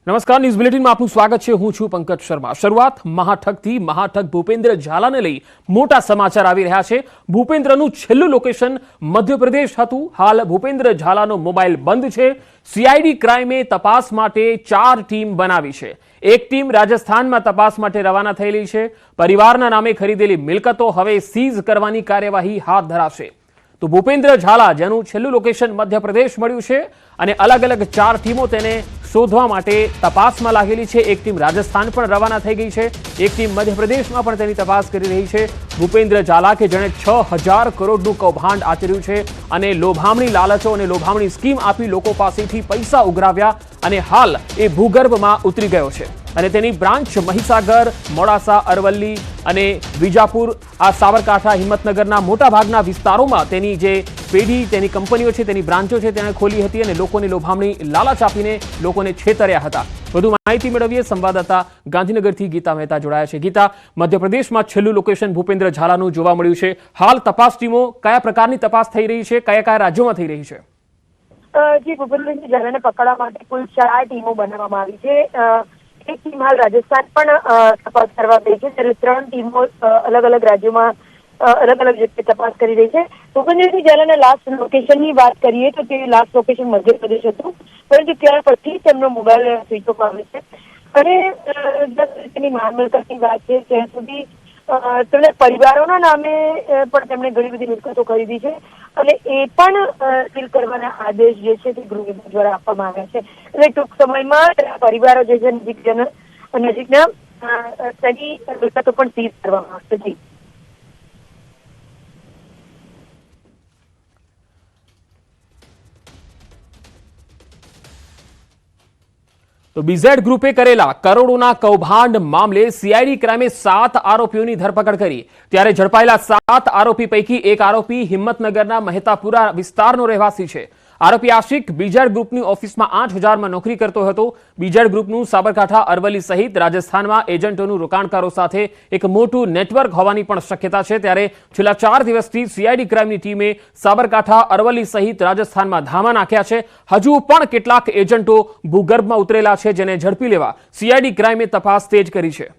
નમસ્કાર, ન્યૂઝ બુલેટિનમાં આપનું સ્વાગત છે। હું છું પંકજ શર્મા। શરૂઆત મહાઠગથી। મહાઠગ ભૂપેન્દ્ર ઝાલાને લઈ મોટા સમાચાર આવી રહ્યા છે। ભૂપેન્દ્રનું છેલ્લું લોકેશન મધ્યપ્રદેશ હતું। હાલ ભૂપેન્દ્ર ઝાલાનો મોબાઈલ બંધ છે। સીઆઈડી ક્રાઇમે તપાસ માટે 4 ટીમ બનાવી છે। એક ટીમ રાજસ્થાનમાં તપાસ માટે રવાના થયેલી છે। પરિવારના નામે ખરીદેલી મિલકતો હવે સીઝ કરવાની કાર્યવાહી હાથ ધરાશે। તો ભૂપેન્દ્ર ઝાલા જેનું છેલ્લું લોકેશન મધ્યપ્રદેશ મળ્યું છે અને અલગ અલગ 4 ટીમો તેને શોધવા માટે તપાસમાં લાગેલી છે। એક ટીમ રાજસ્થાન પણ રવાના થઈ ગઈ છે। એક ટીમ મધ્યપ્રદેશમાં પણ તેની તપાસ કરી રહી છે। ભૂપેન્દ્ર ઝાલા કે જેણે 6000 કરોડનું કૌભાંડ આચર્યું છે અને લોભામણી લાલચો અને લોભામણી સ્કીમ આપી લોકો પાસેથી પૈસા ઉઘરાવ્યા અને હાલ એ ભૂગર્ભમાં ઉતરી ગયો છે અને તેની બ્રાન્ચ મહીસાગર, મોડાસા, અરવલ્લી અને વિજાપુર, આ સાબરકાંઠા, હિંમતનગરના મોટા ભાગના વિસ્તારોમાં તેની જે પેઢી, તેની કંપનીઓ છે, તેની બ્રાન્ચો છે, તેણે ખોલી હતી અને લોકોને લોભામણી લાલચ આપીને લોકોને છેતર્યા હતા। વધુ માહિતી મેળવીએ। સંવાદદાતા ગાંધીનગરથી ગીતા મહેતા જોડાયા છે। ગીતા, મધ્યપ્રદેશમાં છેલ્લું લોકેશન ભૂપેન્દ્ર ઝાલાનું જોવા મળ્યું છે। હાલ તપાસ ટીમો કયા પ્રકારની તપાસ થઈ રહી છે, કયા કયા રાજ્યોમાં થઈ રહી છે? જી, ભૂપેન્દ્ર ઝાલાને પકડવા માટે કુલ 4 ટીમો બનાવવામાં આવી છે। એક ટીમ હાલ રાજસ્થાન પણ તપાસ કરવા ગઈ છે, ત્યારે 3 ટીમો અલગ અલગ રાજ્યોમાં અલગ અલગ જગ્યાએ તપાસ કરી રહી છે। ભૂપેન્દ્ર ઝાલાના લાસ્ટ લોકેશનની વાત કરીએ તો તે લાસ્ટ લોકેશન મધ્યપ્રદેશ હતું, પરંતુ ત્યાર પછી તેમનો મોબાઈલ સ્વિચ ઓફ આવે છે અને તેની માલમત્તાની વાત છે ત્યાં સુધી તેમણે પરિવારોના નામે પણ તેમણે ઘણી બધી મિલકતો ખરીદી છે અને એ પણ સીલ કરવાના આદેશ જે છે તે ગૃહ વિભાગ દ્વારા આપવામાં આવ્યા છે। એટલે ટૂંક સમયમાં પરિવારો જે છે નજીકના તેની મિલકતો પણ સીલ કરવામાં આવશે। તો બીઝેડ ગ્રુપે કરેલા કરોડોના કૌભાંડ મામલે સીઆઈડી ક્રાઇમે 7 આરોપીઓની ધરપકડ કરી। ત્યારે ઝડપાયેલા 7 આરોપી પૈકી એક આરોપી હિંમતનગરના મહેતાપુરા વિસ્તારનો રહેવાસી છે। આરોપી આશિક બીઝેડ ગ્રુપની ઓફિસમાં 8000માં નોકરી કરતો હતો। બીઝેડ ગ્રુપનું સાબરકાંઠા, અરવલ્લી સહિત રાજસ્થાનમાં એજન્ટોનું રોકાણકારો સાથે એક મોટું નેટવર્ક હોવાની પણ શક્યતા છે। ત્યારે છેલ્લા 4 દિવસથી સીઆઈડી ક્રાઇમની ટીમે સાબરકાંઠા, અરવલ્લી સહિત રાજસ્થાનમાં ધામા નાખ્યા છે। હજુ પણ કેટલાક એજન્ટો ભૂગર્ભમાં ઉતરેલા છે, જેને ઝડપી લેવા સીઆઈડી ક્રાઇમે તપાસ તેજ કરી છે।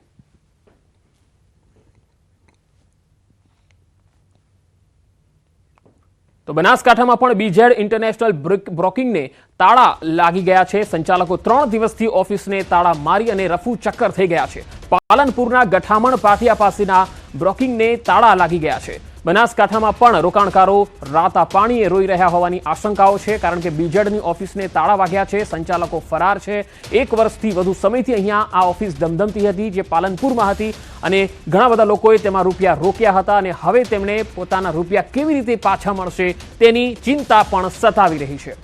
તો બનાસકાંઠામાં પણ બીઝેડ ઇન્ટરનેશનલ બ્રોકિંગને તાળા લાગી ગયા છે। સંચાલકો 3 દિવસથી ઓફિસને તાળા મારી અને રફુ ચક્કર થઈ ગયા છે। પાલનપુરના ગઠામણ પાટિયા પાસેના બ્રોકિંગને તાળા લાગી ગયા છે। બનાસકાંઠામાં પણ રોકાણકારો રાતા પાણીએ રોઈ રહ્યા હોવાની આશંકાઓ છે, કારણ કે બીઝેડની ઓફિસને તાળા વાગ્યા છે। સંચાલકો ફરાર છે। 1 વર્ષથી વધુ સમયથી અહીંયા આ ઓફિસ ધમધમતી હતી, જે પાલનપુરમાં હતી અને ઘણા બધા લોકોએ તેમાં રૂપિયા રોક્યા હતા અને હવે તેમણે પોતાના રૂપિયા કેવી રીતે પાછા મળશે તેની ચિંતા પણ સતાવી રહી છે।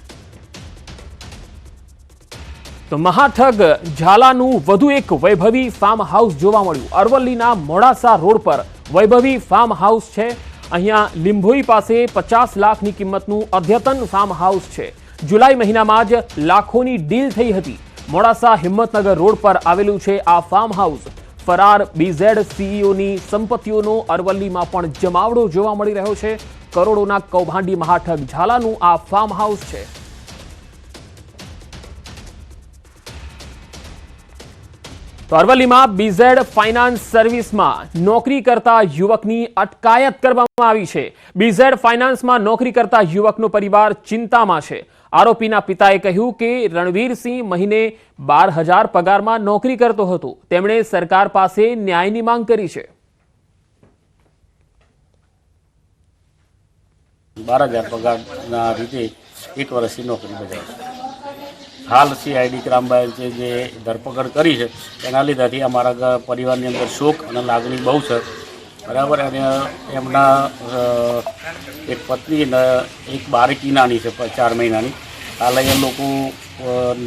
તો મહાઠગ ઝાલાનું વધુ એક વૈભવી ફાર્મ હાઉસ જોવા મળ્યું। અરવલ્લીના મોડાસા રોડ પર વૈભવી ફાર્મ હાઉસ છે। અહીંયા લીંભોઈ પાસે 50 લાખની કિંમતનું અદ્યતન ફાર્મ હાઉસ છે। જુલાઈ મહિનામાં જ લાખોની ડીલ થઈ હતી। મોડાસા હિંમતનગર રોડ પર આવેલું છે આ ફાર્મ હાઉસ। ફરાર બીઝેડ સીઈઓની સંપત્તિઓનો અરવલ્લીમાં પણ જમાવડો જોવા મળી રહ્યો છે। કરોડોના કૌભાંડી મહાઠગ ઝાલાનું આ ફાર્મ હાઉસ છે। તો અરવલ્લીમાં બીઝેડ ફાઇનાન્સ સર્વિસમાં નોકરી કરતા યુવકની અટકાયત કરવામાં આવી છે। બીઝેડ ફાઇનાન્સમાં નોકરી કરતા યુવકનો પરિવાર ચિંતામાં છે। આરોપીના પિતાએ કહ્યું કે રણવીરસિંહ મહિને 12000 પગારમાં નોકરી કરતો હતો। તેમણે સરકાર પાસે ન્યાયની માંગ કરી છે। 12000 પગારના રીતે 1 વર્ષની નોકરી બજાવી। હાલ સીઆઈડી ક્રાઇમ બ્રાન્ચે જે ધરપકડ કરી છે એના લીધેથી અમારા પરિવારની અંદર શોક અને લાગણી બહુ છે, બરાબર। અને એમના એક પત્ની અને એક બાળકી નાની છે, 4 મહિનાની। હાલ એ લોકો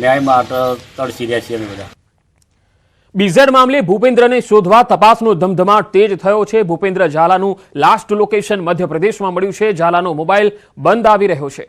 ન્યાય માટે તડસી રહ્યા છે અમે બધા। બીઝેડ મામલે ભૂપેન્દ્રને શોધવા તપાસનો ધમધમાટ તેજ થયો છે। ભૂપેન્દ્ર ઝાલાનું લાસ્ટ લોકેશન મધ્યપ્રદેશમાં મળ્યું છે। ઝાલાનો મોબાઈલ બંધ આવી રહ્યો છે।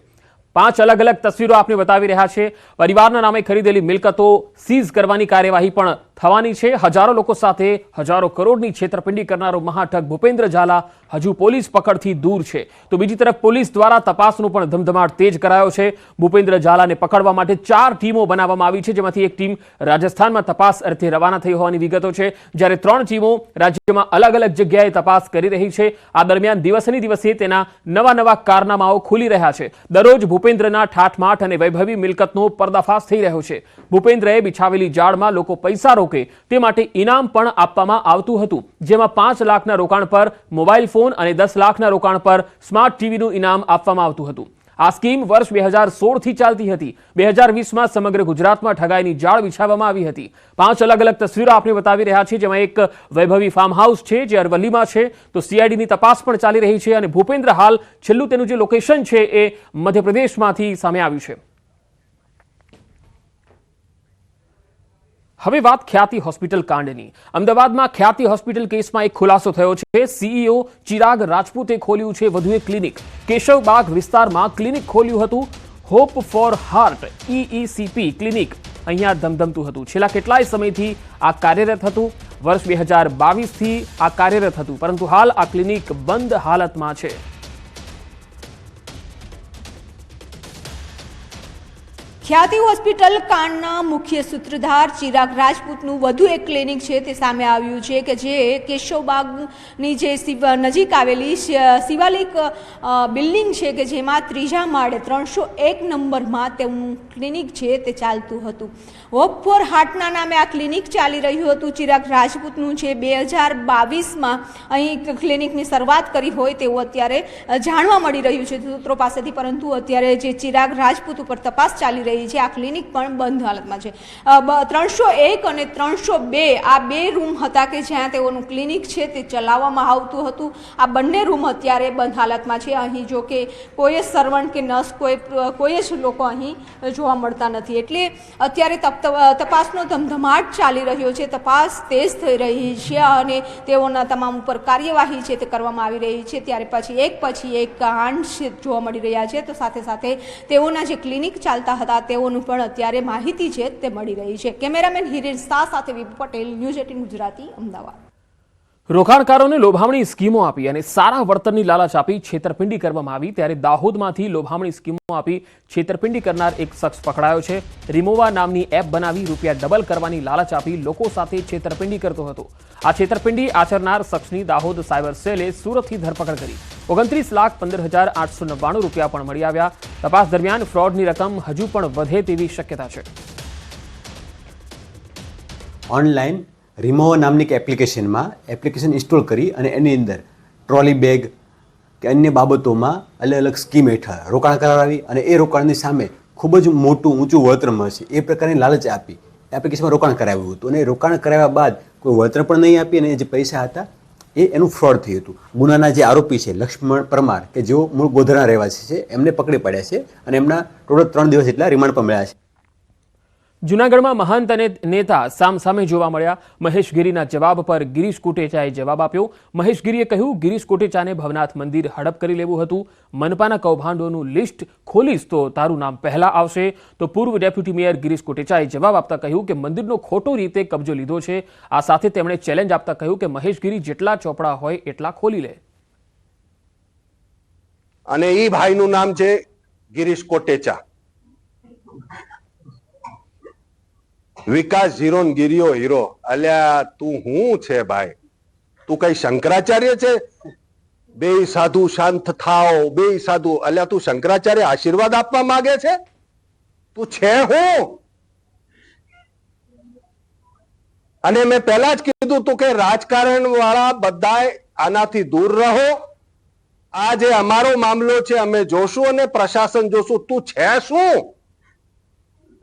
5 અલગ અલગ તસવીરો આપને બતાવી રહ્યા છે। પરિવારના નામે ખરીદેલી મિલકતો સીઝ કરવાની કાર્યવાહી પણ થવાની છે। હજારો લોકો સાથે હજારો કરોડની છેતરપિંડી કરનારો મહાઠગ ભૂપેન્દ્ર ઝાલા હજુ પોલીસ પકડથી દૂર છે, તો બીજી તરફ પોલીસ દ્વારા તપાસનો પણ ધમધમાટ તેજ કરાયો છે। ભૂપેન્દ્ર ઝાલાને પકડવા માટે 4 ટીમો બનાવવામાં આવી છે, જેમાંથી એક ટીમ રાજસ્થાનમાં તપાસ અર્થે રવાના થઈ હોવાની વિગતો છે, જ્યારે 3 ટીમો રાજ્યમાં અલગ અલગ જગ્યાએ તપાસ કરી રહી છે। આ દરમિયાન દિવસેને દિવસે તેના નવા કારનામાઓ ખુલી રહ્યા છે। દરરોજ ભૂપેન્દ્રના ઠાઠમાઠ અને વૈભવી મિલકતનો પર્દાફાશ થઈ રહ્યો છે। ભૂપેન્દ્રએ બિછાવેલી જાળમાં લોકો પૈસા રોકે તે માટે ઇનામ પણ આપવામાં આવતું હતું, જેમાં 5 લાખના રોકાણ પર મોબાઈલ ફોન અને 10 લાખના રોકાણ પર સ્માર્ટ ટીવીનું ઇનામ આપવામાં આવતું હતું। આ સ્કીમ વર્ષ 2016 થી ચાલતી હતી। 2020માં સમગ્ર ગુજરાતમાં ઠગાઈની જાળ બિછાવવામાં આવી હતી। 5 અલગ અલગ તસવીરો આપણે બતાવી રહ્યા છીએ, જેમાં એક વૈભવી ફાર્મ હાઉસ છે જે અરવલ્લીમાં છે, તો સીઆઈડીની તપાસ પણ ચાલી રહી છે અને ભૂપેન્દ્ર હાલ છેલ્લું તેનું જે લોકેશન છે એ મધ્યપ્રદેશમાંથી સામે આવ્યું છે। હવે વાત ખ્યાતિ હોસ્પિટલ કાંડની। અમદાવાદમાં ખ્યાતિ હોસ્પિટલ કેસમાં એક ખુલાસો થયો છે। સીઈઓ ચિરાગ રાજપૂતે ખોલ્યું છે વધુ એક ક્લિનિક। કેશવબાગ વિસ્તારમાં ક્લિનિક ખોલ્યું હતું hope for heart EECP clinic. અહીંયા ધમધમતું હતું। છેલ્લા કેટલાય સમયથી આ કાર્યરત હતું। વર્ષ 2022થી આ કાર્યરત હતું, પરંતુ હાલ આ ક્લિનિક બંધ હાલતમાં છે। ખ્યાતિ હોસ્પિટલ કાંડના મુખ્ય સૂત્રધાર ચિરાગ રાજપૂતનું વધુ એક ક્લિનિક છે તે સામે આવ્યું છે કે જે કેશવબાગની જે નજીક આવેલી શિવાલિક બિલ્ડિંગ છે કે જેમાં 3જા માળે 301 નંબરમાં તેમનું ક્લિનિક છે તે ચાલતું હતું। હોપ ફોર હાર્ટના નામે આ ક્લિનિક ચાલી રહ્યું હતું। ચિરાગ રાજપૂતનું છે 2022માં અહીં ક્લિનિકની શરૂઆત કરી હોય તેવું અત્યારે જાણવા મળી રહ્યું છે સૂત્રો પાસેથી, પરંતુ અત્યારે જે ચિરાગ રાજપૂત ઉપર તપાસ ચાલી રહી છે આ ક્લિનિક પણ બંધ હાલતમાં છે। 301 અને 302 આ 2 રૂમ હતા કે જ્યાં તેઓનું ક્લિનિક છે તે ચલાવવામાં આવતું હતું। આ બંને રૂમ અત્યારે બંધ હાલતમાં છે। અહીં જો કે કોઈ સર્વન્ટ કે નર્સ કોઈ જ લોકો અહીં જોવા મળતા નથી, એટલે અત્યારે તપાસનો ધમધમાટ ચાલી રહ્યો છે। તપાસ તેજ થઈ રહી છે અને તેઓના તમામ ઉપર કાર્યવાહી છે તે કરવામાં આવી રહી છે। ત્યારે પછી એક કાંડ જોવા મળી રહ્યા છે, તો સાથે સાથે તેઓના જે ક્લિનિક ચાલતા હતા તેઓનું પણ અત્યારે માહિતી છે તે મળી રહી છે। કેમેરામેન હિરેન શાહ સાથે વિપુ પટેલ, ન્યૂઝ 18 ગુજરાતી, અમદાવાદ। રોકાણકારોને લોભામણી સ્કીમો આપી અને સારા વળતરની લાલચ આપી છેતરપિંડી કરવામાં આવી, ત્યારે દાહોદમાંથી લોભામણી સ્કીમો આપી છેતરપિંડી કરનાર એક શખ્સ પકડાયો છે। રિમોવા નામની એપ બનાવી રૂપિયા ડબલ કરવાની લાલચ આપી લોકો સાથે છેતરપિંડી કરતો હતો। આ છેતરપિંડી આચરનાર શખ્સની દાહોદ સાયબર સેલે સુરતથી ધરપકડ કરી 29,15,899 રૂપિયા પણ મળી આવ્યા। તપાસ દરમિયાન ફ્રોડની રકમ હજુ પણ વધે તેવી શક્યતા છે। ઓનલાઈન રિમોવા નામની એક એપ્લિકેશન ઇન્સ્ટોલ કરી અને એની અંદર ટ્રોલી બેગ કે અન્ય બાબતોમાં અલગ અલગ સ્કીમ હેઠળ રોકાણ કરાવી અને એ રોકાણની સામે ખૂબ જ ઊંચું વળતર મળશે એ પ્રકારની લાલચ આપી એપ્લિકેશનમાં રોકાણ કરાવ્યું હતું। અને રોકાણ કરાવ્યા બાદ કોઈ વળતર પણ નહીં આપી અને જે પૈસા હતા એનું ફ્રોડ થયું હતું। ગુનાના જે આરોપી છે લક્ષ્મણ પરમાર કે જેઓ મૂળ ગોધરા રહેવાસી છે એમને પકડી પાડ્યા છે અને એમના ટોટલ 3 દિવસ જેટલા રિમાન્ડ પણ મળ્યા છે। જૂનાગઢમાં મહંત અને નેતા સામસામે જોવા મળ્યા। મહેશ ગીરીના જવાબ પર ગિરીશ કોટેચાએ જવાબ આપ્યો। મહેશ ગીરીએ કહ્યું, ગિરીશ કોટેચાને ભવનાથ મંદિર હડપ કરી લેવું હતું। મનપાના કૌભાંડોનું લિસ્ટ ખોલીશ તો તારું નામ પહેલા આવશે। તો પૂર્વ ડેપ્યુટી મેયર ગિરીશ કોટેચાએ જવાબ આપતા કહ્યું કે મંદિરનો ખોટો રીતે કબજો લીધો છે। આ સાથે તેમણે ચેલેન્જ આપતા કહ્યું કે મહેશ ગીરી જેટલા ચોપડા હોય એટલા ખોલી લે। અને એ ભાઈનું નામ છે ગિરીશ કોટેચા। વિકાસ ઝીરો ગિરિયો હીરો। અલ્યા તું હું છે ભાઈ? તું કઈ શંકરાચાર્ય છે? બે સાધુ શાંત થાઓ, બે સાધુ। અલ્યા તું શંકરાચાર્ય આશીર્વાદ આપવા માંગે છે? તું છે હું? અને મેં પહેલા જ કીધું તું કે રાજકારણ વાળા બધાય આનાથી દૂર રહો। આ જે અમારો મામલો છે અમે જોશું અને પ્રશાસન જોશું। તું છે શું?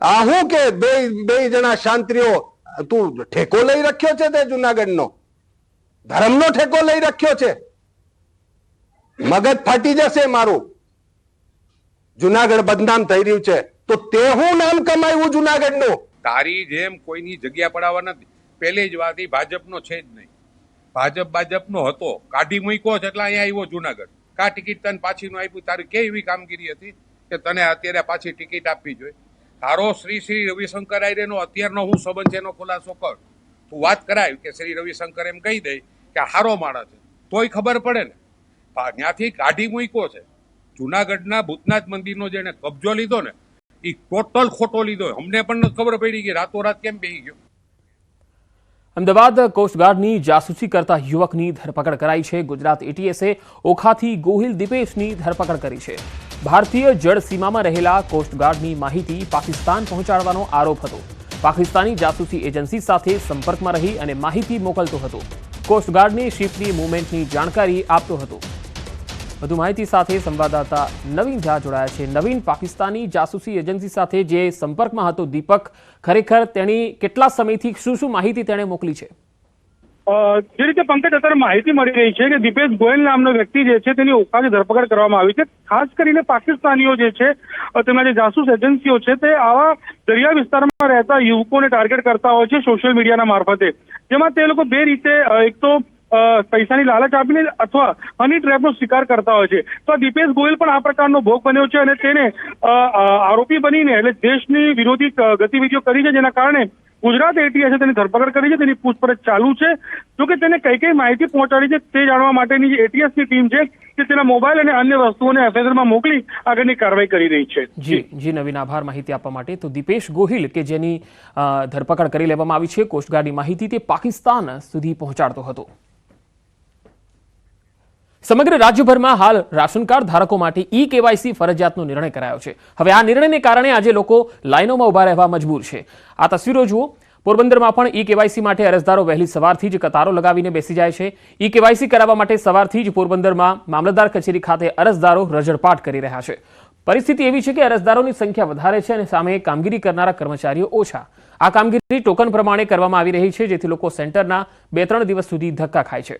આ હું કે બે જણા શાંત્રીઓ? તું ઠેકો લઈ રાખ્યો છે તે જુનાગઢનો ધર્મનો ઠેકો લઈ રાખ્યો છે? મગજ ફાટી જશે મારું। જુનાગઢ બદનામ થઈ રહ્યું છે તો તે હું નામ કમાયું જુનાગઢનું? તારી જેમ કોઈની જગ્યા પડાવવા નથી। પહેલી જ વાત, એ ભાજપનો છે જ નહીં। ભાજપનો હતો, કાઢી મૂક્યો છે એટલે અહીંયા આવ્યો જુનાગઢ। કા ટિકિટ તને પાછી નું આપ્યું? તારી કેવી એવી કામગીરી હતી કે તને અત્યારે પાછી ટિકિટ આપવી જોઈએ? તારો શ્રી રવિશંકર આર્યનો અત્યારનો હું સંબંધ છે એનો ખુલાસો કર। તું વાત કરાય કે શ્રી રવિશંકર એમ કહી દે કે આ હારો માણસ છે તોય ખબર પડે ને. ત્યાંથી કાઢી મૂક્યો છે. જુનાગઢના ભૂતનાથ મંદિરનો જેને કબજો લીધો ને એ ટોટલ ખોટો લીધો. અમને પણ નથી ખબર પડી કે રાતોરાત કેમ બેસી ગયો. અમદાવાદ કોસ્ટગાર્ડની જાસૂસી કરતા યુવકની ધરપકડ કરાઈ છે. ગુજરાત એટીએસે ઓખાથી ગોહિલ દીપેશની ધરપકડ કરી છે. ભારતીય જળ સીમામાં રહેલા કોસ્ટગાર્ડની માહિતી પાકિસ્તાન પહોંચાડવાનો આરોપ હતો. પાકિસ્તાની જાસૂસી એજન્સી સાથે સંપર્કમાં રહી અને માહિતી મોકલતો હતો. કોસ્ટગાર્ડની શિપની મૂવમેન્ટની જાણકારી આપતો હતો. વધુ માહિતી સાથે સંવાદદાતા નવીન ઝા જોડાયા છે. નવીન, પાકિસ્તાની જાસૂસી એજન્સી સાથે જે સંપર્કમાં હતો દીપક, ખરેખર તેની કેટલા સમયથી શું માહિતી તેણે મોકલી છે? જે રીતે પંકજ અત્યારે માહિતી મળી રહી છે કે દીપેશ ગોયલ નામનો વ્યક્તિ જે છે તેની ઓખાથી ધરપકડ કરવામાં આવી છે. ખાસ કરીને પાકિસ્તાનીઓ જે છે તેમના જે જાસૂસ એજન્સીઓ છે તે આવા દરિયા વિસ્તારમાં રહેતા યુવકોને ટાર્ગેટ કરતા હોય છે સોશિયલ મીડિયાના મારફતે. જેમાં તે લોકો બે રીતે, એક તો પૈસાની લાલચ આપીને અથવા હની ટ્રેપનો શિકાર કરતા હોય છે. તો દીપેશ ગોયલ પણ આ પ્રકારનો ભોગ બન્યો છે અને તેને આરોપી બનીને એટલે દેશની વિરોધી ગતિવિધિઓ કરી છે, જેના કારણે ગુજરાત એટીએસે તેની ધરપકડ કરી છે. તેની પૂછપરછ ચાલુ છે. જોકે તેને કઈ માહિતી પહોંચાડી છે તે જાણવા માટેની જે એટીએસની ટીમ છે તે તેના મોબાઈલ અને અન્ય વસ્તુઓને એફએસએલમાં મોકલી આગળની કાર્યવાહી કરી રહી છે. જી નવીન, આભાર માહિતી આપવા માટે. તો દીપેશ ગોહિલ કે જેની ધરપકડ કરી લેવામાં આવી છે, કોસ્ટગાર્ડની માહિતી તે પાકિસ્તાન સુધી પહોંચાડતો હતો. સમગ્ર રાજ્યભરમાં હાલ રાશન કાર્ડ ધારકો માટે ઈ-કેવાયસી ફરજિયાતનો નિર્ણય કરાયો છે. હવે આ નિર્ણયને કારણે આજે લોકો લાઇનોમાં ઉભા રહેવા મજબૂર છે. આ તસવીરો જુઓ. પોરબંદરમાં પણ ઈ-કેવાયસી માટે અરજદારો વહેલી સવારથી જ કતારો લગાવીને બેસી જાય છે. ઈ-કેવાયસી કરાવવા માટે સવારથી જ પોરબંદરમાં મામલતદાર કચેરી ખાતે અરજદારો રજળપાટ કરી રહ્યા છે. પરિસ્થિતિ એવી છે કે અરજદારોની સંખ્યા વધારે છે અને સામે કામગીરી કરનારા કર્મચારીઓ ઓછા. આ કામગીરી ટોકન પ્રમાણે કરવામાં આવી રહી છે, જેથી લોકો સેન્ટરના 2-3 દિવસ સુધી ધક્કા ખાય છે.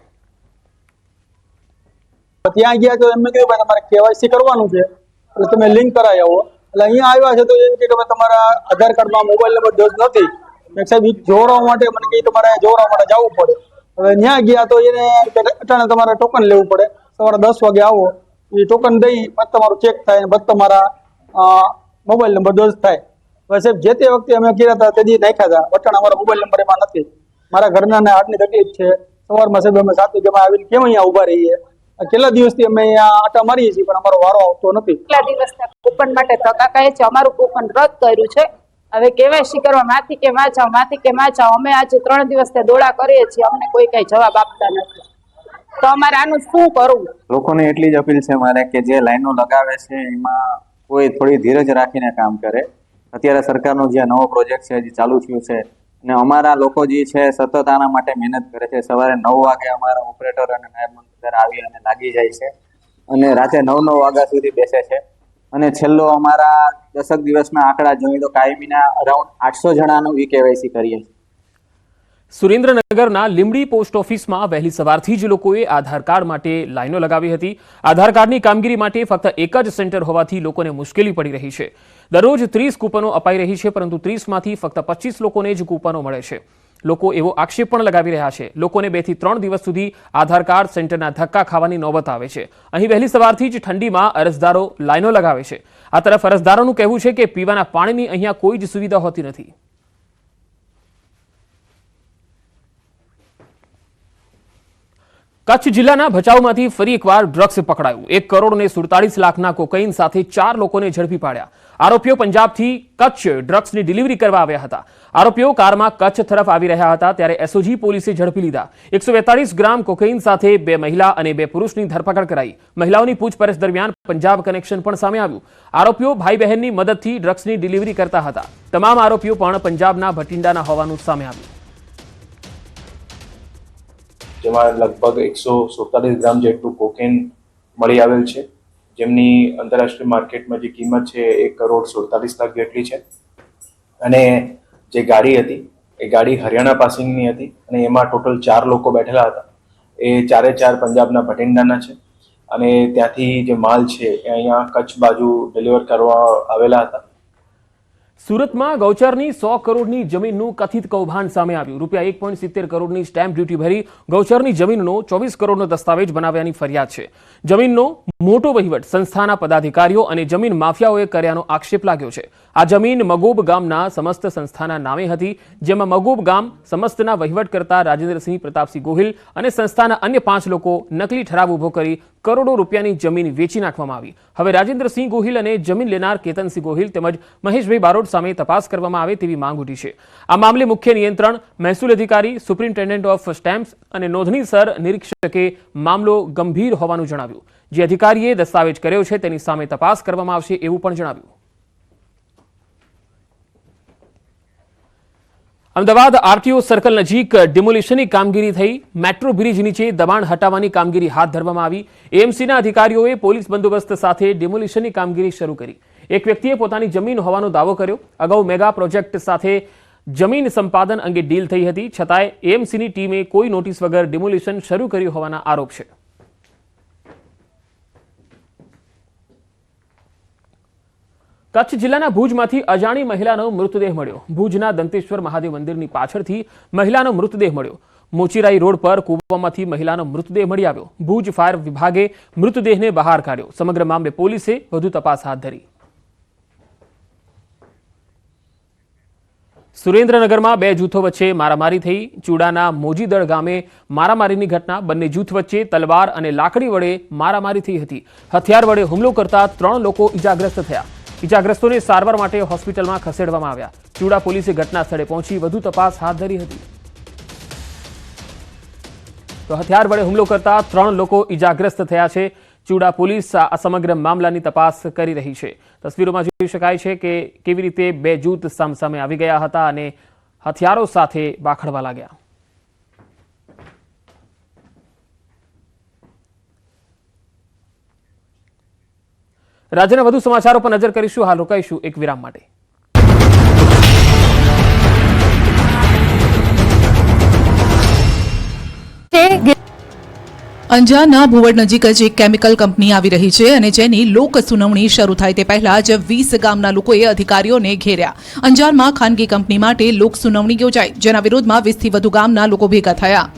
ત્યાં ગયા તો એમને કહ્યું ભાઈ તમારે કેવાયસી કરવાનું છે એટલે તમે લિંક કરાવી આવો. એટલે અહીંયા આવ્યા છે તો એમ કે તમારા આધાર કાર્ડમાં મોબાઈલ નંબર દર્જ નથી. સાહેબ જોડવા માટે મને કહી તમારે જોડવા માટે જવું પડે. હવે ત્યાં ગયા તો એને અટાણે તમારે ટોકન લેવું પડે. સવારે 10 વાગે આવો, એ ટોકન દઈ પછી તમારું ચેક થાય અને પછી તમારા મોબાઈલ નંબર દર્જ થાય. હવે સાહેબ જે તે વખતે અમે કર્યા હતા તે દી નાખ્યા હતા, અટાણે અમારા મોબાઈલ નંબર એમાં નથી. મારા ઘરના હાર્ટની તકલીફ છે. સવારમાં સાહેબ અમે 7 વાગે આવીને કેમ અહીંયા ઉભા રહીએ? કેટલા દિવસથી અમે અહીંયા આટા મારીએ છીએ પણ અમારો વારો આવતો નથી. કેટલા દિવસના કૂપન માટે ધક્કા ખાય છે. અમારું કૂપન રદ કર્યું છે. હવે કેવાયસી કરવા માથી કે માં જાઓ અમે આજે 3 દિવસથી દોડા કરીએ છીએ, અમને કોઈ કઈ જવાબ આપતા નથી. તો અમારે આનું શું કરવું? લોકોને એટલી જ અપીલ છે મારે કે જે લાઈનો લગાવે છે એમાં કોઈ થોડી ધીરજ રાખીને કામ કરે. અત્યારે સરકારનો જે નવો પ્રોજેક્ટ છે જે ચાલુ થયું છે અને અમારા લોકો જે છે સતત આના માટે મહેનત કરે છે. સવારે 9 વાગે અમારા ઓપરેટર અને નાયબ મામલતદાર આવી અને લાગી જાય છે અને રાતે 9 વાગ્યા સુધી બેસે છે. અને છેલ્લો અમારા 10 દિવસના આંકડા જોઈએ તો કાયમીના અરાઉન્ડ 800 જણાનું ઈ-કેવાયસી કરીએ છીએ. સુરેન્દ્રનગરના લીંબડી પોસ્ટ ઓફિસમાં વહેલી સવારથી જ લોકોએ આધાર કાર્ડ માટે લાઈનો લગાવી હતી. આધાર કાર્ડની કામગીરી માટે ફક્ત એક જ સેન્ટર હોવાથી લોકોને મુશ્કેલી પડી રહી છે. દરરોજ 30 કૂપનો અપાઈ રહી છે, પરંતુ 30માંથી ફક્ત 25 લોકોને જ કૂપનો મળે છે. લોકો એવો આક્ષેપ પણ લગાવી રહ્યા છે. લોકોને 2 થી 3 દિવસ સુધી આધાર કાર્ડ સેન્ટરના ધક્કા ખાવાની નોબત આવે છે. અહીં વહેલી સવારથી જ ઠંડીમાં અરજદારો લાઈનો લગાવે છે. આ તરફ અરજદારોનું કહેવું છે કે પીવાના પાણીની અહીંયા કોઈ જ સુવિધા હોતી નથી. કચ્છ જિલ્લાના ભચાઉમાંથી ફરી એકવાર ડ્રગ્સ પકડાયું. 1 કરોડ અને 47 લાખના કોકાઈન સાથે 4 લોકોને ઝડપી પાડ્યા. આરોપીઓ પંજાબથી કચ્છ ડ્રગ્સની ડિલિવરી કરવા આવ્યા હતા. આરોપીઓ કારમાં કચ્છ તરફ આવી રહ્યા હતા ત્યારે એસઓજી પોલીસે ઝડપી લીધા. 142 ગ્રામ કોકાઈન સાથે 2 મહિલા અને 2 પુરુષની ધરપકડ કરાઈ. મહિલાઓની પૂછપરછ દરમિયાન પંજાબ કનેક્શન પણ સામે આવ્યું. આરોપીઓ ભાઈ બહેનની મદદથી ડ્રગ્સની ડિલિવરી કરતા હતા. તમામ આરોપીઓ પણ પંજાબના ભટિંડાના હોવાનું સામે આવ્યું. જેમાં લગભગ 147 ગ્રામ જેટલું કોકેન મળી આવેલ છે, જેમની આંતરરાષ્ટ્રીય માર્કેટમાં જે કિંમત છે 1 કરોડ 47 લાખ જેટલી છે. અને જે ગાડી હતી એ ગાડી હરિયાણા પાસિંગની હતી અને એમાં ટોટલ 4 લોકો બેઠેલા હતા. એ 4 પંજાબના ભટિંડાના છે અને ત્યાંથી જે માલ છે એ અહીંયા કચ્છ બાજુ ડિલિવર કરવા આવેલા હતા. સુરતમાં ગૌચરની 100 કરોડની જમીનનું કથિત કૌભાંડ સામે આવ્યું. રૂપિયા 1.70 કરોડની સ્ટેમ્પ ડ્યુટી ભરી ગૌચરની જમીનનો 24 કરોડનો દસ્તાવેજ બનાવ્યાની ફરિયાદ છે. જમીનનો મોટો વહીવટ સંસ્થાના પદાધિકારીઓ અને જમીન માફિયાઓએ કર્યાનો આક્ષેપ લાગ્યો છે. આ જમીન મગોબ ગામના સમસ્ત સંસ્થાના નામે હતી, જેમાં મગોબ ગામ સમસ્તના વહીવટ કરતા રાજેન્દ્રસિંહ પ્રતાપસિંહ ગોહિલ અને સંસ્થાના અન્ય 5 લોકો નકલી ઠરાવ ઉભો કરી કરોડો રૂપિયાની જમીન વેચી નાખવામાં આવી. હવે રાજેન્દ્રસિંહ ગોહિલ અને જમીન લેનાર કેતનસિંહ ગોહિલ તેમજ મહેશભાઈ બારોટ સામે તપાસ કરવામાં આવે તેવી માંગ ઉઠી છે. આ મામલે મુખ્ય નિયંત્રણ મહેસૂલ અધિકારી, સુપ્રિન્ટેન્ડન્ટ ઓફ સ્ટેમ્પ્સ અને નોંધણી સર નિરીક્ષકે મામલો ગંભીર હોવાનું જણાવ્યું. જે અધિકારીએ દસ્તાવેજ કર્યો છે તેની સામે તપાસ કરવામાં આવશે એવું પણ જણાવ્યું. અમદાવાદ આરટીઓ સર્કલ નજીક ડિમોલિશનની કામગીરી થઈ. મેટ્રો બ્રિજ નીચે દબાણ હટાવવાની કામગીરી હાથ ધરવામાં આવી. એએમસીના અધિકારીઓએ પોલીસ બંદોબસ્ત સાથે ડિમોલિશનની કામગીરી શરૂ કરી. એક વ્યક્તિએ પોતાની જમીન હોવાનો દાવો કર્યો. અગાઉ મેગા પ્રોજેક્ટ સાથે જમીન સંપાદન અંગે ડીલ થઈ હતી, છતાંય એએમસીની ટીમે કોઈ નોટિસ વગર ડિમોલિશન શરૂ કર્યું હોવાના આરોપ છે. કચ્છ જિલ્લાના ભુજમાંથી અજાણી મહિલાનો મૃતદેહ મળ્યો. ભુજના દંતેશ્વર મહાદેવ મંદિરની પાછળથી મહિલાનો મૃતદેહ મળ્યો. મોચીરાઈ રોડ પર કૂવામાંથી મહિલાનો મૃતદેહ મળી આવ્યો. ભુજ ફાયર વિભાગે મૃતદેહને બહાર કાઢ્યો. સમગ્ર મામલે પોલીસે વધુ તપાસ હાથ ધરી. સુરેન્દ્રનગરમાં 2 જૂથો વચ્ચે મારામારી થઈ. ચૂડાના મોજીદળ ગામે મારામારીની ઘટના. બંને જૂથ વચ્ચે તલવાર અને લાકડી વડે મારામારી થઈ હતી. હથિયાર વડે હુમલો કરતા 3 લોકો ઇજાગ્રસ્ત થયા. ઇજાગ્રસ્તોને સારવાર માટે હોસ્પિટલમાં ખસેડવામાં આવ્યા. ચૂડા પોલીસે ઘટના સ્થળે પહોંચી વધુ તપાસ હાથ ધરી હતી. તો હથિયાર વડે હુમલો કરતા 3 લોકો ઇજાગ્રસ્ત થયા છે. ચૂડા પોલીસ આ સમગ્ર મામલાની તપાસ કરી રહી છે. તસવીરોમાં જોઈ શકાય છે કે કેવી રીતે 2 જૂથ સામસામે આવી ગયા હતા અને હથિયારો સાથે બાખડવા લાગ્યા. રાજ્યના વધુ સમાચારો પર નજર કરીશું. હાલ રોકાઈશું એક વિરામ માટે. અંજારના ભુવડ નજીક જ એક કેમિકલ કંપની આવી રહી છે અને જેની લોક સુનાવણી શરૂ થાય તે પહેલા જ 20 ગામના લોકોએ અધિકારીઓને ઘેર્યા. અંજારમાં ખાનગી કંપની માટે લોક સુનાવણી યોજાઈ, જેના વિરોધમાં 20 થી વધુ ગામના લોકો ભેગા થયા.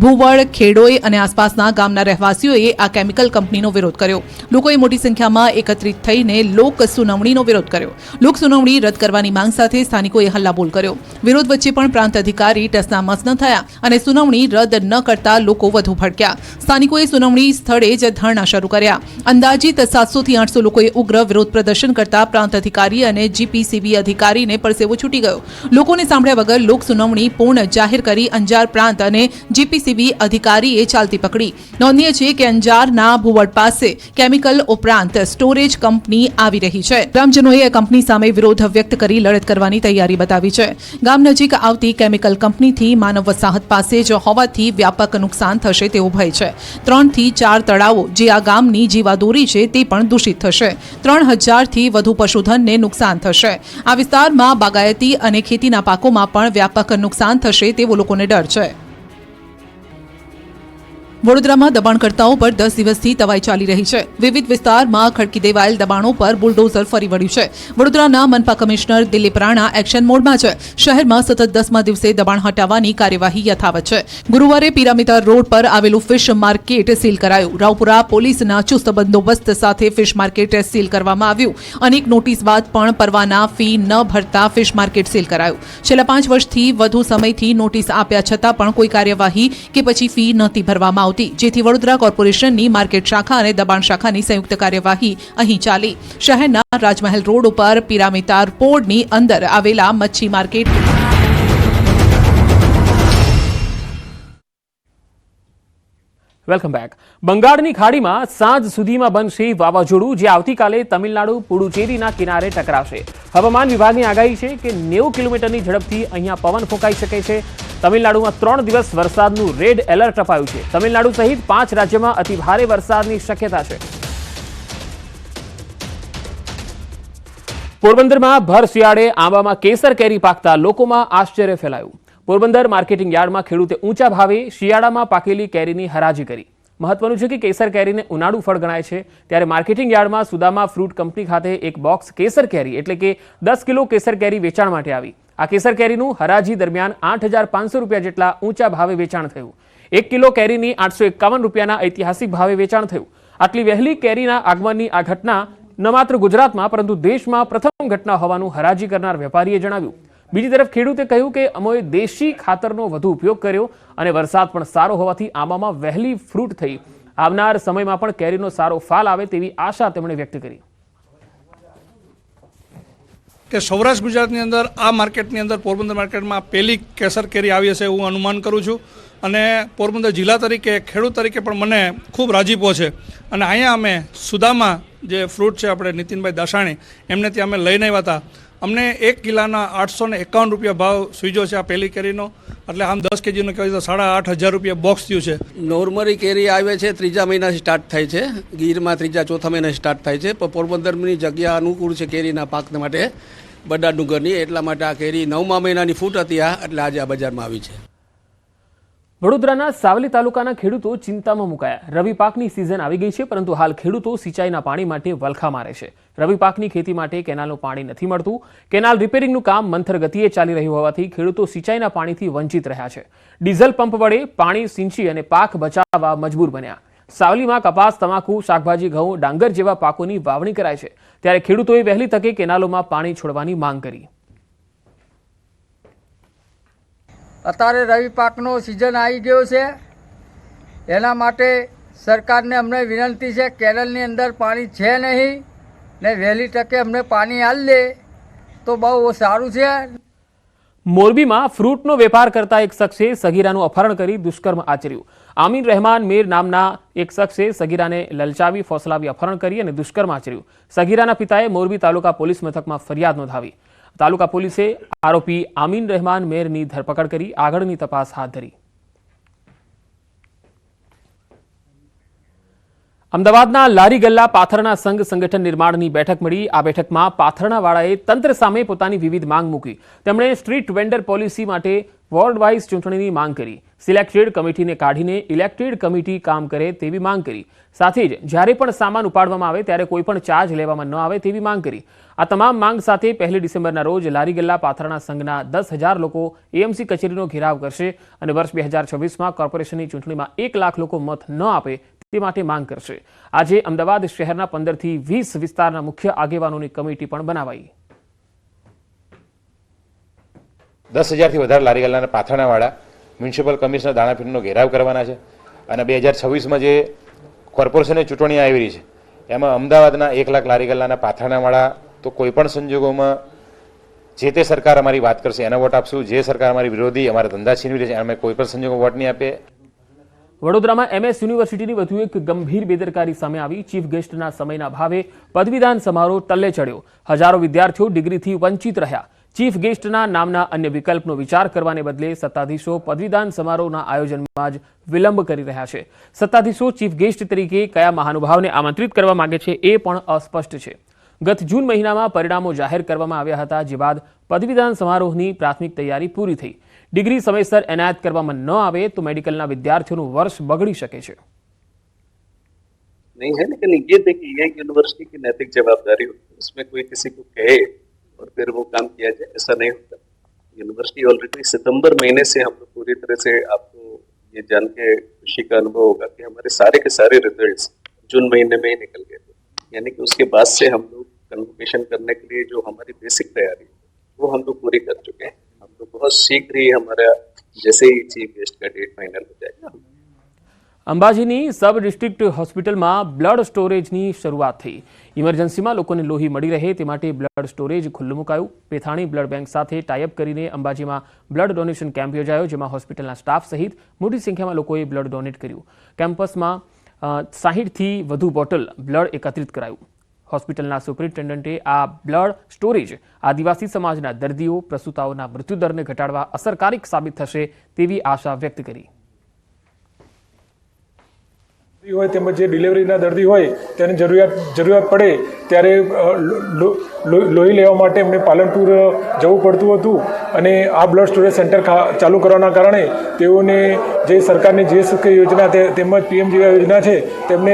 ભુવડ, ખેડોઈ અને આસપાસના ગામના રહેવાસીઓએ આ કેમિકલ કંપનીનો વિરોધ કર્યો. લોકોએ મોટી સંખ્યામાં એકત્રિત થઈને લોક સુનાવણીનો વિરોધ કર્યો. લોક સુનાવણી રદ કરવાની માંગ સાથે સ્થાનિકોએ હલ્લાબોલ કર્યો. વિરોધ વચ્ચે પણ પ્રાંત અધિકારી ટસનામસ ન થયા અને સુનાવણી રદ ન કરતા લોકો વધુ ભડક્યા. સ્થાનિકોએ સુનાવણી સ્થળે જ ધરણા શરૂ કર્યા. અંદાજિત 700 થી 800 લોકોએ ઉગ્ર વિરોધ પ્રદર્શન કરતા પ્રાંત અધિકારી અને જીપીસીબી અધિકારીને પરસેવો છૂટી ગયો. લોકોને સાંભળ્યા વગર લોક સુનાવણી પૂર્ણ જાહેર કરી અંજાર પ્રાંત અને જીપીસીબી અધિકારીએ ચાલતી પકડી. નોંધનીય છે કે અંજારના ભુવડ પાસે કેમિકલ ઉપરાંત સ્ટોરેજ કંપની આવી રહી છે. ગ્રામજનોએ આ કંપની સામે વિરોધ વ્યક્ત કરી લડત કરવાની તૈયારી બતાવી છે. ગામ નજીક આવતી કેમિકલ કંપનીથી માનવ વસાહત પાસે જ હોવાથી વ્યાપક નુકસાન થશે તેવો ભય છે. 3 થી 4 તળાવો જે આ ગામની જીવાદોરી છે તે પણ દૂષિત થશે. 3000 થી વધુ પશુધનને નુકસાન થશે. આ વિસ્તારમાં બાગાયતી અને ખેતીના પાકોમાં પણ વ્યાપક નુકસાન થશે તેવો લોકોને ડર છે. વડોદરામાં દબાણકર્તાઓ પર 10 દિવસથી તવાઈ ચાલી રહી છે. વિવિધ વિસ્તારમાં ખડકી દેવાયેલ દબાણો પર બુલડોઝર ફરી વળ્યું છે. વડોદરાના મનપા કમિશનર દિલીપ રાણા એક્શન મોડમાં છે. શહેરમાં સતત 10મા દિવસે દબાણ હટાવવાની કાર્યવાહી યથાવત છે. ગુરુવારે પિરામિતા રોડ પર આવેલું ફિશ માર્કેટ સીલ કરાયું. રાવપુરા પોલીસના ચુસ્ત બંદોબસ્ત સાથે ફિશ માર્કેટ સીલ કરવામાં આવ્યું. અનેક નોટિસ બાદ પણ પરવાના ફી ન ભરતા ફિશ માર્કેટ સીલ કરાયું. છેલ્લા 5 વર્ષથી વધુ સમયથી નોટિસ આપ્યા છતાં પણ કોઈ કાર્યવાહી કે પછી ફી નહોતી ભરવામાં આવતી, જેથી વડોદરા કોર્પોરેશનની માર્કેટ શાખા અને દબાણ શાખાની સંયુક્ત કાર્યવાહી અહીં ચાલી. શહેરના રાજમહેલ રોડ ઉપર પિરામિતા પોળની અંદર આવેલા મચ્છી માર્કેટ વેલકમ બેક. બંગાળની ખાડીમાં સાંજ સુધીમાં બનશે વાવાઝોડું, જે આવતીકાલે તમિલનાડુ પુડુચેરીના કિનારે ટકરાશે. હવામાન વિભાગની આગાહી છે કે 90 કિલોમીટરની ઝડપથી અહીંયા પવન ફૂંકાઈ શકે છે. તમિલનાડુમાં 3 દિવસ વરસાદનું રેડ એલર્ટ અપાયું છે. તમિલનાડુ સહિત 5 રાજ્યોમાં અતિભારે વરસાદની શક્યતા છે. પોરબંદરમાં ભર શિયાળે આંબામાં કેસર કેરી પાકતા લોકોમાં આશ્ચર્ય ફેલાયું. પોરબંદર માર્કેટિંગ યાર્ડમાં ખેડૂતે ઊંચા ભાવે શિયાળામાં પાકેલી કેરીની હરાજી કરી. મહત્વનું છે કે કેસર કેરીને ઉનાળુ ફળ ગણાય છે, ત્યારે માર્કેટિંગ યાર્ડમાં સુદામા ફ્રૂટ કંપની ખાતે એક બોક્સ કેસર કેરી એટલે કે 10 કિલો કેસર કેરી વેચાણ માટે આવી. આ કેસર કેરીનું હરાજી દરમિયાન 8,500 રૂપિયા જેટલા ઊંચા ભાવે વેચાણ થયું. 1 કિલો કેરીની 851 રૂપિયાના ઐતિહાસિક ભાવે વેચાણ થયું. આટલી વહેલી કેરીના આગમનની આ ઘટના ન માત્ર ગુજરાતમાં પરંતુ દેશમાં પ્રથમ ઘટના હોવાનું હરાજી કરનાર વેપારીએ જણાવ્યું. બીજી તરફ ખેડૂતે કહ્યું કે અમોએ દેશી ખાતરનો વધુ ઉપયોગ કર્યો અને વરસાદ પણ સારો હોવાથી આંબામાં વહેલી ફ્રૂટ થઈ. આવનાર સમયમાં પણ કેરીનો સારો ફાલ આવે તેવી આશા તેમણે વ્યક્ત કરી. કે સૌરાષ્ટ્ર ગુજરાતની અંદર આ માર્કેટની અંદર પોરબંદર માર્કેટમાં પહેલી કેસર કેરી આવી હશે એવું અનુમાન કરું છું. અને પોરબંદર જિલ્લા તરીકે ખેડૂત તરીકે પણ મને ખૂબ રાજીપો છે. અને અહીંયા અમે સુદામા જે ફ્રૂટ છે આપણે નીતિનભાઈ દાસાણી એમને ત્યાં અમે લઈને આવ્યા હતા. અમને 1 કિલોના 851 રૂપિયા ભાવ સૂજ્યો છે આ પહેલી કેરીનો. એટલે આમ 10 કેજીનો કહેવાય તો 8,500 રૂપિયા બોક્સ થયું છે. નોર્મલી કેરી આવે છે 3જા મહિનાથી સ્ટાર્ટ થાય છે. ગીરમાં 3જા 4થા મહિનાથી સ્ટાર્ટ થાય છે. પણ પોરબંદરની જગ્યા અનુકૂળ છે કેરીના પાક માટે બડા ડુંગરની. એટલા માટે આ કેરી 9મા મહિનાની ફૂટ હતી એટલે આજે આ બજારમાં આવી છે. વડોદરાના સાવલી તાલુકાના ખેડૂતો ચિંતામાં મુકાયા. રવિ પાકની સિઝન આવી ગઈ છે પરંતુ હાલ ખેડૂતો સિંચાઈના પાણી માટે વલખા મારે છે. રવિ પાકની ખેતી માટે કેનાલનું પાણી નથી મળતું. કેનાલ રિપેરિંગનું કામ મંથર ગતિએ ચાલી રહ્યું હોવાથી ખેડૂતો સિંચાઈના પાણીથી વંચિત રહ્યા છે. ડીઝલ પંપ વડે પાણી સિંચી અને પાક બચાવવા મજબૂર બન્યા. સાવલીમાં કપાસ, તમાકુ, શાકભાજી, ઘઉં, ડાંગર જેવા પાકોની વાવણી કરાય છે. ત્યારે ખેડૂતોએ વહેલી તકે કેનાલોમાં પાણી છોડવાની માંગ કરી. અત્યારે રવિ પાકનો સિઝન આવી ગયો છે. એના માટે સરકારને અમને વિનંતી છે, કેનાલની અંદર પાણી છે નહીં ને વહેલી તકે અમને પાણી આલી લે તો બહુ સારું છે. મોરબીમાં ફ્રૂટનો વેપાર કરતા એક શખ્સે સગીરાનું અપહરણ કરી દુષ્કર્મ આચર્યું. આમીન રહેમાન મીર નામના એક શખ્સે સગીરાને લલચાવી ફોસલાવી અપહરણ કરી અને દુષ્કર્મ આચર્યું. સગીરાના પિતાએ મોરબી તાલુકા પોલીસ મથકમાં ફરિયાદ નોંધાવી. તાલુકા પોલીસે આરોપી આમીન રહેમાન મેરની ધરપકડ કરી આગળની તપાસ હાથ ધરી. અમદાવાદના લારી ગલ્લા પાથરણા સંઘ સંગઠન નિર્માણની બેઠક મળી. આ બેઠકમાં પાથરણાવાળાએ તંત્ર સામે પોતાની વિવિધ માંગ મૂકી. તેમણે સ્ટ્રીટ વેન્ડર પોલિસી માટે વોર્ડ વાઇઝ ચૂંટણીની માંગ કરી. સિલેક્ટેડ કમિટીને કાઢીને ઇલેક્ટેડ કમિટી કામ કરે તેવી માંગ કરી. સાથે જ જ્યારે પણ સામાન ઉપાડવામાં આવે ત્યારે કોઈ પણ ચાર્જ લેવામાં ન આવે તેવી માંગ કરી. આ તમામ માંગ સાથે 1 ડિસેમ્બરના રોજ લારી ગલ્લા પાથરણા સંઘના 10,000 લોકો એએમસી કચેરીનો ઘેરાવ કરશે અને વર્ષ 2026માં કોર્પોરેશનની ચૂંટણીમાં 1 લાખ લોકો મત ન આપે તે માટે માંગ કરશે. આજે અમદાવાદ શહેરના 15 થી 20 વિસ્તારના મુખ્ય આગેવાનોની કમિટી પણ બનાવાઈ. 10,000થી વધારે લારી ગલ્લાના પાથરણાવાળા મ્યુનિસિપલ કમિશનર દાણાપીઠનો ઘેરાવ કરવાના છે. અને 2026માં જે કોર્પોરેશનની ચૂંટણી આવી રહી છે એમાં અમદાવાદના 1 લાખ લારી ગલ્લાના પાથરણાવાળા તો કોઈ પણ સંજોગોમાં જે તે સરકાર અમારી વાત કરશે એને વોટ આપશું. જે સરકાર અમારી વિરોધી અમારા ધંધા છીનવી રહી છે અમે કોઈ પણ સંજોગોમાં વોટ નહીં આપીએ. વડોદરામાં MS યુનિવર્સિટીની વધુ એક ગંભીર બેદરકારી સામે આવી. ચીફ ગેસ્ટના સમયના ભાવે પદવીદાન સમારોહ ટલ્લે ચડ્યો. હજારો વિદ્યાર્થીઓ ડિગ્રીથી વંચિત રહ્યા. ચીફ ગેસ્ટના નામના અન્ય વિકલ્પનો વિચાર કરવાને બદલે સત્તાધીશો પદવીદાન સમારોહના આયોજનમાં જ વિલંબ કરી રહ્યા છે. સત્તાધીશો ચીફ ગેસ્ટ તરીકે કયા મહાનુભાવને આમંત્રિત કરવા માંગે છે એ પણ અસ્પષ્ટ છે. ગત જૂન મહિનામાં પરિણામો જાહેર કરવામાં આવ્યા હતા, જે બાદ પદવીદાન સમારોહની પ્રાથમિક તૈયારી પૂરી થઈ. ડિગ્રી સમયસર એનાયત કરવામાં ન આવે તો મેડિકલના વિદ્યાર્થીઓનું વર્ષ બગડી શકે છે. नहीं है, लेकिन ये देखिए ये यूनिवर्सिटी की नैतिक जवाबदारी होती है. उसमें कोई किसी को कहे और फिर वो काम किया जाए, ऐसा नहीं होता. यूनिवर्सिटी ऑलरेडी सितंबर महीने से हम लोग पूरी तरह से, आपको ये जान के खुशी का अनुभव होगा कि हमारे सारे के सारे रिजल्ट्स जून महीने में ही निकल गए थे. यानी कि उसके बाद से हम लोग कन्वोकेशन करने के लिए जो हमारी बेसिक तैयारी वो हम लोग पूरी कर चुके हैं. हम लोग बहुत शीघ्र ही हमारा जैसे ही चीफ गेस्ट का डेट फाइनल हो जाएगा. અંબાજીની સબ ડિસ્ટ્રિક્ટ હોસ્પિટલમાં બ્લડ સ્ટોરેજની શરૂઆત થઈ. ઇમરજન્સીમાં લોકોને લોહી મળી રહે તે માટે બ્લડ સ્ટોરેજ ખુલ્લું મુકાયું. પેથાણી બ્લડ બેંક સાથે ટાઈઅપ કરીને અંબાજીમાં બ્લડ ડોનેશન કેમ્પ યોજાયો, જેમાં હોસ્પિટલના સ્ટાફ સહિત મોટી સંખ્યામાં લોકોએ બ્લડ ડોનેટ કર્યું. કેમ્પસમાં 60થી વધુ બોટલ બ્લડ એકત્રિત કરાયું. હોસ્પિટલના સુપરિન્ટેન્ડન્ટે આ બ્લડ સ્ટોરેજ આદિવાસી સમાજના દર્દીઓ, પ્રસૂતાઓના મૃત્યુદરને ઘટાડવા અસરકારક સાબિત થશે તેવી આશા વ્યક્ત કરી. હોય તેમજ જે ડિલિવરીના દર્દી હોય તેને જરૂરિયાત પડે ત્યારે લોહી લેવા માટે એમને પાલનપુર જવું પડતું હતું. અને આ બ્લડ સ્ટોરેજ સેન્ટર ચાલુ કરવાના કારણે તેઓને જે સરકારની જે યોજના તેમજ PMJY યોજના છે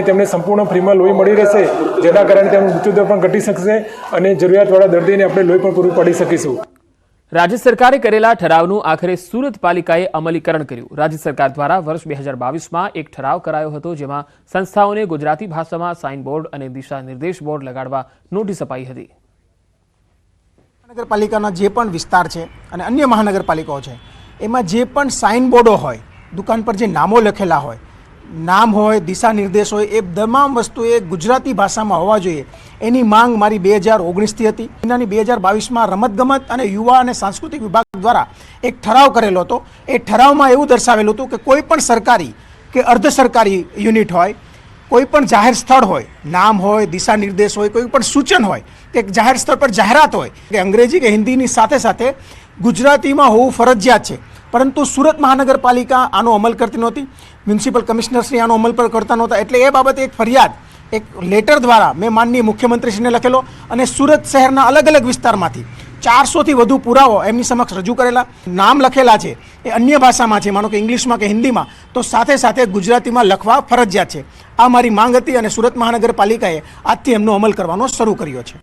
તેમને સંપૂર્ણ ફ્રીમાં લોહી મળી રહેશે, જેના કારણે તેમનો મૃત્યુદર પણ ઘટી શકશે અને જરૂરિયાતવાળા દર્દીને આપણે લોહી પણ પૂરું પાડી શકીશું. રાજ્ય સરકારે કરેલા ઠરાવનું આખરે સુરત પાલિકાએ અમલીકરણ કર્યું. રાજ્ય સરકાર દ્વારા વર્ષ 2022માં એક ઠરાવ કરાયો હતો, જેમાં સંસ્થાઓને ગુજરાતી ભાષામાં સાઇન બોર્ડ અને દિશા નિર્દેશ બોર્ડ લગાડવા નોટિસ અપાઈ હતી. મહાનગરપાલિકાના જે પણ વિસ્તાર છે અને અન્ય મહાનગરપાલિકાઓ છે એમાં જે પણ સાઇન બોર્ડો હોય, દુકાન પર જે નામો લખેલા હોય, નામ હોય, દિશા નિર્દેશ હોય, એ તમામ વસ્તુ એ ગુજરાતી ભાષામાં હોવા જોઈએ. એની માંગ મારી 2019થી હતી. મહિનાની 2022માં રમતગમત અને યુવા અને સાંસ્કૃતિક વિભાગ દ્વારા એક ઠરાવ કરેલો હતો. એ ઠરાવમાં એવું દર્શાવેલું હતું કે કોઈ પણ સરકારી કે અર્ધ સરકારી યુનિટ હોય, કોઈ પણ જાહેર સ્થળ હોય, નામ હોય, દિશા નિર્દેશ હોય, કોઈ પણ સૂચન હોય કે જાહેર સ્થળ પર જાહેરાત હોય કે અંગ્રેજી કે હિન્દીની સાથે સાથે ગુજરાતીમાં હોવું ફરજિયાત છે. પરંતુ સુરત મહાનગરપાલિકા આનો અમલ કરતી નહોતી. મ્યુનિસિપલ કમિશનરશ્રી આનો અમલ પર કરતા નહોતા. એટલે એ બાબતે એક ફરિયાદ એક લેટર દ્વારા મેં માનનીય મુખ્યમંત્રીશ્રીને લખેલો અને સુરત શહેરના અલગ અલગ વિસ્તારમાંથી 400થી વધુ પુરાવો એમની સમક્ષ રજૂ કરેલા. નામ લખેલા છે એ અન્ય ભાષામાં છે, માનો કે ઇંગ્લિશમાં કે હિન્દીમાં, તો સાથે સાથે ગુજરાતીમાં લખવા ફરજિયાત છે. આ મારી માંગ હતી અને સુરત મહાનગરપાલિકાએ આજથી એમનો અમલ કરવાનો શરૂ કર્યો છે.